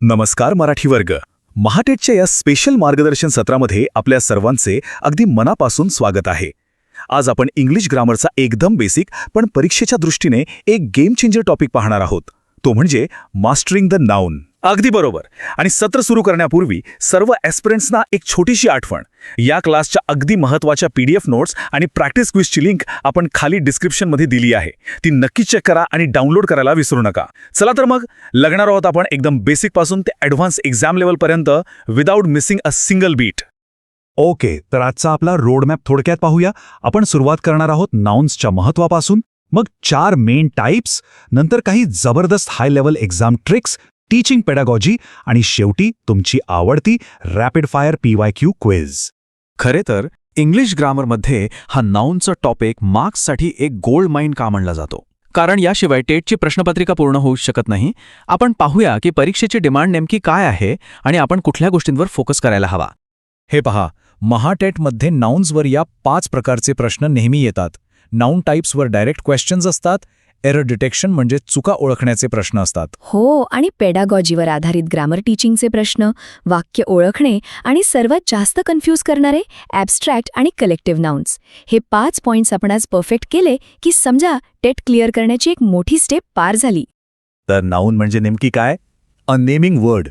नमस्कार मराठी वर्ग. महाटेटच्या या स्पेशल मार्गदर्शन सत्रामध्ये आपल्या सर्वांचे अगदी मनापासून स्वागत आहे. आज आपण इंग्लिश ग्रामरचा एकदम बेसिक पण परीक्षेच्या दृष्टीने एक गेम चेंजर टॉपिक पाहणार आहोत. तो म्हणजे मास्टरिंग द नाउन. अगदी बरोबर. आणि सत्र सुरू करण्यापूर्वी सर्व ॲस्पिरंट्सना एक छोटीशी आठवण. या क्लासच्या अगदी महत्त्वाच्या PDF नोट्स आणि प्रॅक्टिस क्विजची लिंक आपण खाली डिस्क्रिप्शनमध्ये दिली आहे. ती नक्की चेक करा आणि डाउनलोड करायला विसरू नका. चला तर मग लागणार आहोत आपण एकदम बेसिकपासून ते ॲडव्हान्स एक्झाम लेवलपर्यंत without missing a single beat. Okay, तर आजचा आपला रोडमॅप थोडक्यात पाहूया. आपण सुरुवात करणार आहोत नाउन्सच्या महत्त्वापासून, मग 4 मेन टाइप्स, नंतर काही जबरदस्त high level exam tricks, teaching pedagogy आणि शेवटी तुमची आवडती रॅपिड फायर PYQ क्विज. खरे तर इंग्लिश ग्रामरमध्ये हा नाउनचा टॉपिक मार्क्ससाठी एक गोल्ड माइन का मानला जातो. कारण याशिवाय टेटची प्रश्नपत्रिका पूर्ण होऊ शकत नाही. आपण पाहूया की परीक्षेची डिमांड नेमकी काय आहे आणि आपण कुठल्या गोष्टींवर फोकस करायला हवा. हे पहा, महाटेटमध्ये नाउन्सवर या 5 प्रकारचे प्रश्न नेहमी येतात. नाउन टाइप्सवर डायरेक्ट क्वेश्चन्स असतात, एरर डिटेक्शन म्हणजे चुका ओळखण्याचे प्रश्न असतात. हो, आणि पेडागॉजीवर आधारित ग्रामर टीचिंगचे प्रश्न, वाक्य ओळखणे आणि सर्वात जास्त कन्फ्यूज करणारे ॲब्स्ट्रॅक्ट आणि कलेक्टिव्ह नाउन्स. हे 5 पॉइंट्स आपण आज परफेक्ट केले की समजा टेट क्लिअर करण्याची एक मोठी स्टेप पार झाली. तर नाउन म्हणजे नेमकी काय? अ नेमिंग वर्ड.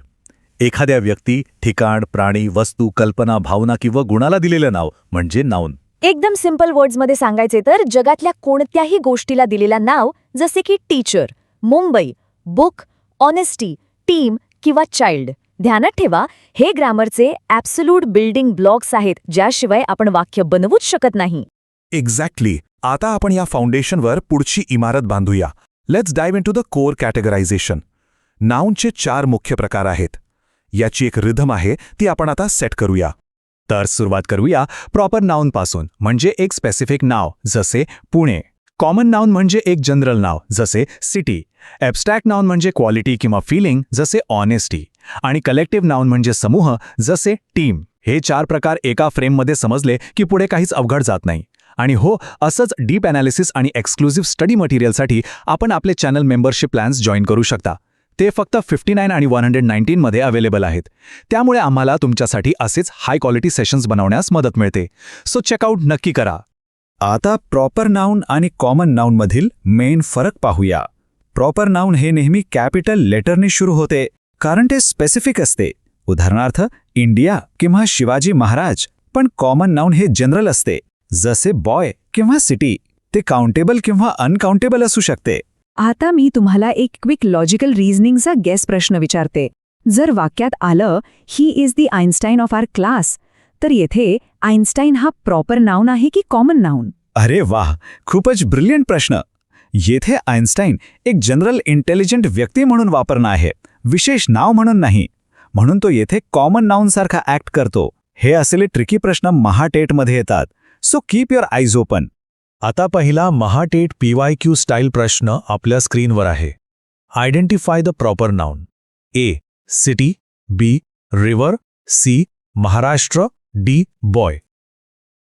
एखाद्या व्यक्ती, ठिकाण, प्राणी, वस्तू, कल्पना, भावना किंवा गुणाला दिलेलं नाव म्हणजे नाउन. एकदम सिंपल वर्ड्समध्ये सांगायचे तर जगातल्या कोणत्याही गोष्टीला दिलेला नाव, जसे की teacher, Mumbai, book, honesty, team किंवा चाइल्ड. ध्यानात ठेवा, हे ग्रामरचे ॲब्सोल्यूट बिल्डिंग ब्लॉक्स आहेत, ज्याशिवाय आपण वाक्य बनवूच शकत नाही. एक्झॅक्टली. आता आपण या फाउंडेशनवर पुढची इमारत बांधूया. Let's dive into the core categorization. नाउनचे 4 मुख्य प्रकार आहेत. याची एक रिधम आहे, ती आपण आता सेट करूया. तर सुरुवात करूया प्रॉपर नाउनपासून, म्हणजे एक स्पेसिफिक नाव जसे पुणे. कॉमन नाउन म्हणजे एक जनरल नाव जसे सिटी. ॲब्स्ट्रॅक्ट नाउन म्हणजे क्वालिटी किंवा फीलिंग जसे ऑनेस्टी. आणि कलेक्टिव्ह नाउन म्हणजे समूह जसे टीम. हे 4 प्रकार एका फ्रेममध्ये समजले की पुढे काहीच अवघड जात नाही. आणि हो, असंच डीप ॲनालिसिस आणि एक्सक्लुझिव्ह स्टडी मटेरियलसाठी आपण आपले चॅनल मेंबरशिप प्लॅन्स जॉईन करू शकता. ते फक्त 59 आणि 119 मध्ये अवेलेबल आहेत. त्यामुळे आम्हाला तुमच्यासाठी असेच हाय क्वालिटी सेशन्स बनवण्यास मदत मिळते. सो चेकआउट नक्की करा. आता प्रॉपर नाउन आणि कॉमन नाउनमधील मेन फरक पाहूया. प्रॉपर नाउन हे नेहमी कॅपिटल लेटरने सुरू होते, कारण ते स्पेसिफिक असते. उदाहरणार्थ इंडिया किंवा शिवाजी महाराज. पण कॉमन नाउन हे जनरल असते, जसे बॉय किंवा सिटी. ते काउंटेबल किंवा अनकाउंटेबल असू शकते. आता मी तुम्हाला एक क्विक लॉजिकल रिझनिंगचा गेस प्रश्न विचारते. जर वाक्यात आलं, he is the Einstein of our class, तर येथे आइन्स्टाईन हा प्रॉपर नाउन आहे की कॉमन नाउन? अरे वाह, खूपच ब्रिलियंट प्रश्न. येथे आइन्स्टाईन एक जनरल इंटेलिजंट व्यक्ती म्हणून वापरणं आहे, विशेष नाव म्हणून नाही. म्हणून तो येथे कॉमन नाउनसारखा ॲक्ट करतो. हे असले ट्रिकी प्रश्न महाटेटमध्ये येतात. सो कीप युअर आयज ओपन. आता पहिला महाटेट PYQ स्टाईल प्रश्न आपल्या स्क्रीनवर आहे. Identify the proper noun. A. City. B. River. C. Maharashtra. D. Boy.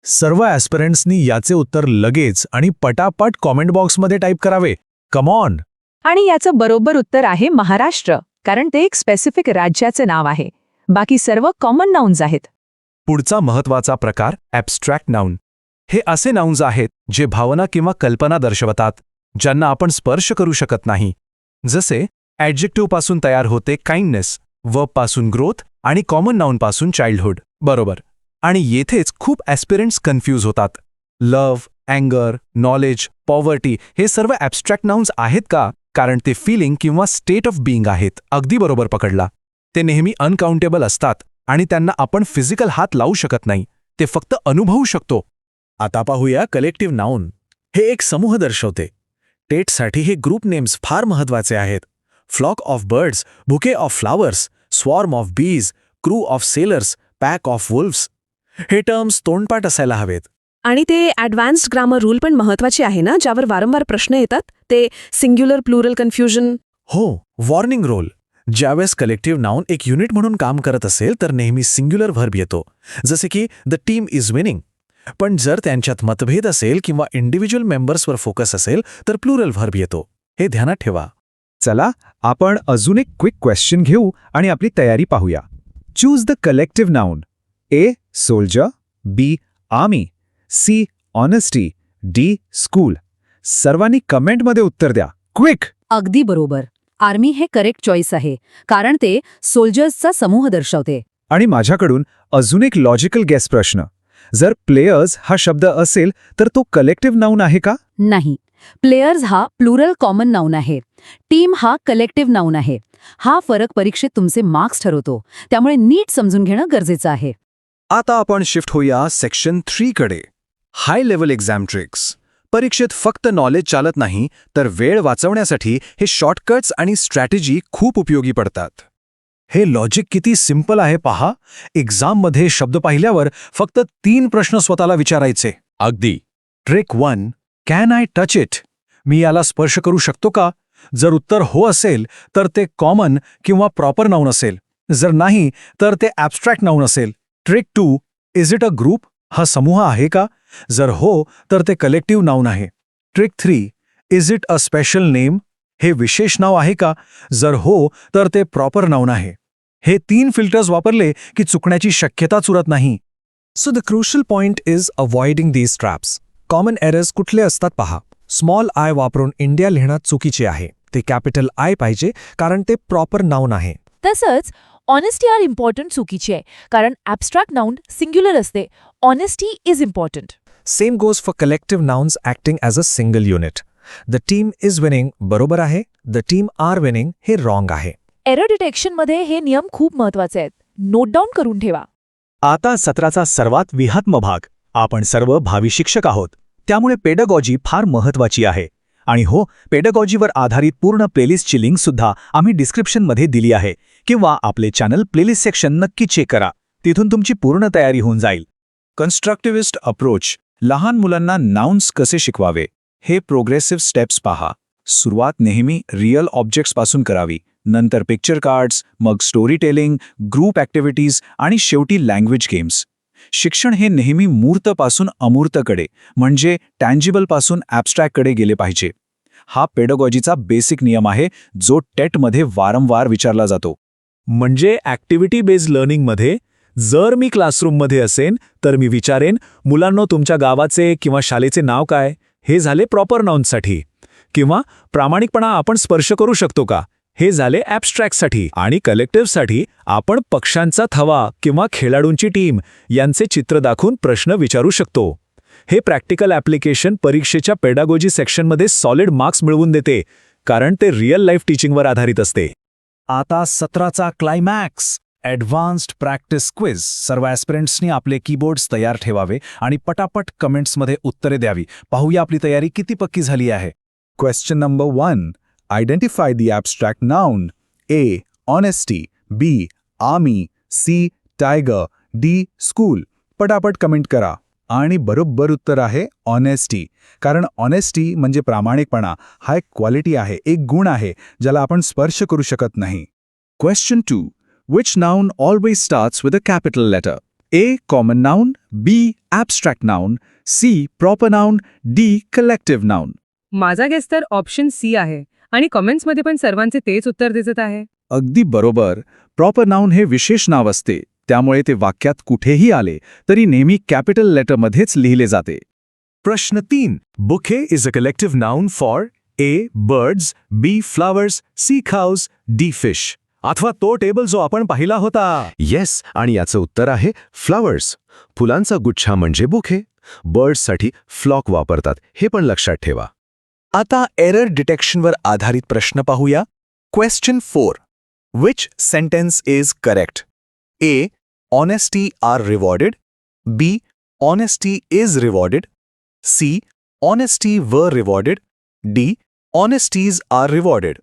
सर्व ॲस्पिरंट्सनी याचे उत्तर लगेच आणि पटापट कॉमेंट बॉक्समध्ये टाईप करावे. Come on. आणि याचं बरोबर उत्तर आहे महाराष्ट्र, कारण ते एक स्पेसिफिक राज्याचे नाव आहे. बाकी सर्व कॉमन नाउन्स आहेत. पुढचा महत्त्वाचा प्रकार ॲब्स्ट्रॅक्ट नाउन. हे असे नाउन्स आहेत जे भावना किंवा कल्पना दर्शवतात, ज्यांना आपण स्पर्श करू शकत नाही. जसे ॲडजेक्टिव्हपासून तयार होते काइंडनेस, वर्बपासून ग्रोथ आणि कॉमन नाउनपासून चाइल्डहुड. बरोबर. आणि येथेच खूप ॲस्पिरंट्स कन्फ्यूज होतात. लव्ह, अँगर, नॉलेज, पॉवर्टी हे सर्व ॲब्स्ट्रॅक्ट नाउन्स आहेत का? कारण ते फीलिंग किंवा स्टेट ऑफ बीइंग आहेत. अगदी बरोबर पकडला. ते नेहमी अनकाउंटेबल असतात आणि त्यांना आपण फिजिकल हात लावू शकत नाही. ते फक्त अनुभवू शकतो. आता पाहूया कलेक्टिव्ह नाउन. हे एक समूह दर्शवते. टेटसाठी हे ग्रुप नेम्स फार महत्त्वाचे आहेत. Flock of birds, bouquet of flowers, swarm of bees, crew of sailors, pack of wolfs. हे टर्म्स तोंडपाठ असायला हवेत. आणि ते ॲडव्हान्स्ड ग्रामर रूल पण महत्त्वाचे आहे ना, ज्यावर वारंवार प्रश्न येतात, ते सिंग्युलर प्लुरल कन्फ्युजन. हो, वॉर्निंग रोल. ज्यावेळेस कलेक्टिव्ह नाउन एक युनिट म्हणून काम करत असेल तर नेहमी सिंग्युलर व्हर्ब येतो, जसे की द टीम इज विनिंग. पण जर त्यांच्यात मतभेद असेल किंवा इंडिव्हिज्युअल मेंबर्सवर फोकस असेल तर प्लुरल व्हर्ब येतो. हे ध्यानात ठेवा. चला आपण अजून एक क्विक क्वेश्चन घेऊ आणि आपली तयारी पाहूया. Choose the collective noun. A soldier, B army, C honesty, D school. सर्वांनी कमेंटमध्ये उत्तर द्या. क्विक. अगदी बरोबर. आर्मी हे करेक्ट चॉईस आहे, कारण ते सोल्जर्सचा समूह दर्शवते. आणि माझ्याकडून अजून एक लॉजिकल गेस प्रश्न. जर प्लेयर्स हा शब्द असेल तर तो कलेक्टिव्ह नाउन आहे का? नाही. प्लेयर्स हा प्लुरल कॉमन नाउन आहे. टीम हा कलेक्टिव्ह नाउन आहे. हा फरक परीक्षेत तुमचे मार्क्स ठरवतो, त्यामुळे नीट समजून घेणं गरजेचं आहे. आता आपण शिफ्ट होऊया सेक्शन 3 कडे. High level exam tricks. परीक्षेत फक्त नॉलेज चालत नाही, तर वेळ वाचवण्यासाठी हे शॉर्टकट्स आणि स्ट्रॅटेजी खूप उपयोगी पडतात. हे लॉजिक किती सिंपल आहे पहा. एक्झाममध्ये शब्द पाहिल्यावर फक्त 3 प्रश्न स्वतःला विचारायचे. अगदी. Trick 1. Can I touch it? मी याला स्पर्श करू शकतो का? जर उत्तर हो असेल तर ते कॉमन किंवा प्रॉपर नाउन असेल. जर नाही तर ते ॲब्स्ट्रॅक्ट नाउन असेल. Trick 2. Is it a group? हा समूह आहे का? जर हो तर ते कलेक्टिव्ह नाउन आहे. Trick 3. Is it a special name? हे विशेष नाव आहे का? जर हो तर ते प्रॉपर नाउन आहे. हे 3 फिल्टर्स वापरले की चुकण्याची शक्यताच उरत नाही. So the crucial point is avoiding these traps. Common errors कुठले असतात पहा. स्मॉल आय वापरून इंडिया लिहिणं चुकीचे आहे. ते कॅपिटल आय पाहिजे, कारण ते प्रॉपर नाउन आहे. तसंच ऑनेस्टी आर इम्पॉर्टंट चुकीची आहे, कारण ॲब्स्ट्रॅक्ट नाउन सिंग्युलर असते. Honesty is important. Same goes for collective nouns acting as a single unit. The team is winning बरोबर आहे. द टीम आर विनिंग हे रॉंग आहे. एरर डिटेक्शनमध्ये हे नियम खूप महत्वाचे आहेत. नोट डाऊन करून ठेवा. आता सत्राचा सर्वात विहात्म भाग. आपण सर्व भावी शिक्षक आहोत, त्यामुळे पेडगॉजी फार महत्वाची आहे. आणि हो, पेडगॉजीवर आधारित पूर्ण प्लेलिस्टची लिंक सुद्धा आम्ही डिस्क्रिप्शनमध्ये दिली आहे, किंवा आपले चॅनल प्लेलिस्ट सेक्शन नक्की चेक करा. तिथून तुमची पूर्ण तयारी होऊन जाईल. कन्स्ट्रक्टिव्हिस्ट अप्रोच. लहान मुलांना नाउन्स कसे शिकवावे हे प्रोग्रेसिव्ह स्टेप्स पहा. सुरुवात नेहमी रिअल ऑब्जेक्ट्सपासून करावी, नंतर पिक्चर कार्ड्स, मग स्टोरी टेलिंग, ग्रुप ॲक्टिव्हिटीज आणि शेवटी लँग्वेज गेम्स. शिक्षण हे नेहमी मूर्तपासून अमूर्तकडे, म्हणजे टँजिबलपासून ॲब्स्ट्रॅक्टकडे गेले पाहिजे. हा पेडगॉजीचा बेसिक नियम आहे, जो टेटमध्ये वारंवार विचारला जातो. म्हणजे ॲक्टिव्हिटी बेस्ड लर्निंगमध्ये जर मी क्लासरूममध्ये असेन तर मी विचारेन, मुलांनो तुमच्या गावाचे किंवा शाळेचे नाव काय? हे झाले प्रॉपर नाउन्ससाठी. किंवा प्रामाणिकपणा आपण स्पर्श करू शकतो का? हे झाले ॲब्स्ट्रॅक्टसाठी. आणि कलेक्टिव्हसाठी आपण पक्ष्यांचा थवा किंवा खेळाडूंची टीम यांचे चित्र दाखवून प्रश्न विचारू शकतो. हे प्रॅक्टिकल ॲप्लिकेशन परीक्षेच्या पेडागॉजी सेक्शनमध्ये सॉलिड मार्क्स मिळवून देते, कारण ते रिअल लाईफ टीचिंगवर आधारित असते. आता सत्राचा क्लायमॅक्स. Advanced practice quiz. सर्व ॲस्पिरंट्सनी आपले कीबोर्ड्स तयार ठेवावे आणि पटापट कमेंट्समध्ये उत्तरे द्यावी. पाहूया आपली तयारी किती पक्की झाली आहे. Question number 1. Identify the abstract noun. A honesty, B army, C tiger, D school. पटापट कमेंट करा. आणि बरोबर उत्तर आहे ऑनेस्टी, कारण ऑनेस्टी म्हणजे प्रामाणिकपणा. हा एक क्वालिटी आहे, एक गुण आहे, ज्याला आपण स्पर्श करू शकत नाही. Question 2. Which noun always starts with a capital letter? A. Common noun, B. Abstract noun, C. Proper noun, D. Collective noun. माझा गेस तर ऑप्शन सी आहे, आणि कमेंट्समध्ये पण सर्वांचे तेच उत्तर दिसत आहे. अगदी बरोबर. प्रॉपर नाउन हे विशेष नाव असते, त्यामुळे ते वाक्यात कुठेही आले तरी नेहमी कॅपिटल लेटरमध्येच लिहिले जाते. प्रश्न 3. Bouquet is a collective noun for A. Birds, B. Flowers, C. Cows, D. Fish. अथवा तो टेबल जो आपण पाहिला होता. येस, आणि याचं उत्तर आहे फ्लॉवर्स. फुलांचा गुच्छा म्हणजे बुके. बर्ड्ससाठी फ्लॉक वापरतात, हे पण लक्षात ठेवा. आता एरर डिटेक्शनवर आधारित प्रश्न पाहूया. Question 4. Which sentence is correct? A. Honesty are rewarded, B. Honesty is rewarded, C. Honesty were rewarded, D. Honesties are rewarded.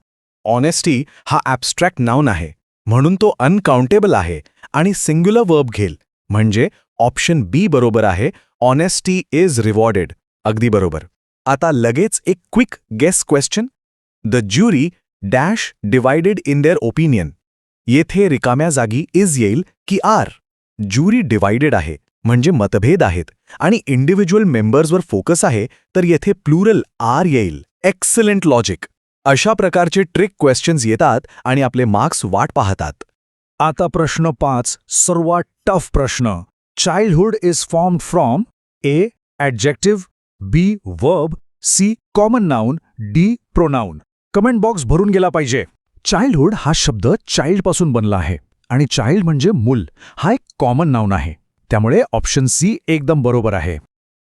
ऑनेस्टी हा ॲब्स्ट्रॅक्ट नाउन आहे, म्हणून तो अनकाउंटेबल आहे आणि सिंग्युलर वर्ब घेईल, म्हणजे ऑप्शन बी बरोबर आहे. Honesty is rewarded. अगदी बरोबर. आता लगेच एक quick guess question. The jury dash divided in their opinion. येथे रिकाम्या जागी इज येईल की आर? ज्युरी डिवायडेड आहे, म्हणजे मतभेद आहेत, आणि इंडिव्हिज्युअल मेंबर्सवर फोकस आहे, तर येथे प्लुरल आर येईल. Excellent logic. अशा प्रकारचे ट्रिक क्वेश्चन्स येतात आणि आपले मार्क्स वाट पाहतात. आता प्रश्न 5, सर्वात टफ प्रश्न. Childhood is formed from A adjective, B verb, C common noun, D pronoun. Comment box भरून गेला पाहिजे. चाइल्डहुड हा शब्द चाइल्डपासून बनला आहे आणि चाइल्ड म्हणजे मूल हा एक कॉमन नाउन आहे. त्यामुळे ऑप्शन सी एकदम बरोबर आहे.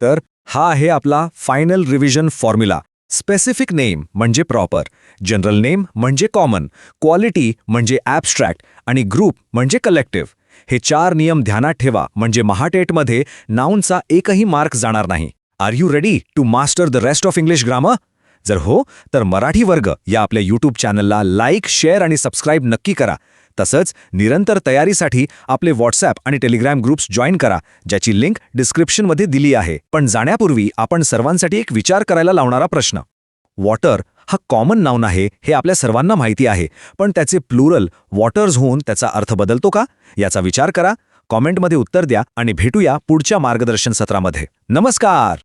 तर हा आहे आपला final revision formula. Specific name म्हणजे प्रॉपर, जनरल नेम म्हणजे कॉमन, क्वालिटी म्हणजे ॲबस्ट्रॅक्ट आणि ग्रुप म्हणजे कलेक्टिव्ह. हे 4 नियम ध्यानात ठेवा म्हणजे महाटेटमध्ये नाउनचा एकही मार्क जाणार नाही. Are you ready to master the rest of English grammar? जर हो तर मराठी वर्ग या आपल्या यूट्यूब चॅनलला लाईक, शेअर आणि सबस्क्राईब नक्की करा. तसंच निरंतर तयारीसाठी आपले व्हॉट्सॲप आणि टेलिग्राम ग्रुप्स जॉईन करा, ज्याची लिंक डिस्क्रिप्शनमध्ये दिली आहे. पण जाण्यापूर्वी आपण सर्वांसाठी एक विचार करायला लावणारा प्रश्न. वॉटर हा कॉमन नाउन आहे हे आपल्या सर्वांना माहिती आहे, पण त्याचे प्लुरल वॉटर्स होऊन त्याचा अर्थ बदलतो का? याचा विचार करा, कॉमेंटमध्ये उत्तर द्या आणि भेटूया पुढच्या मार्गदर्शन सत्रामध्ये. नमस्कार.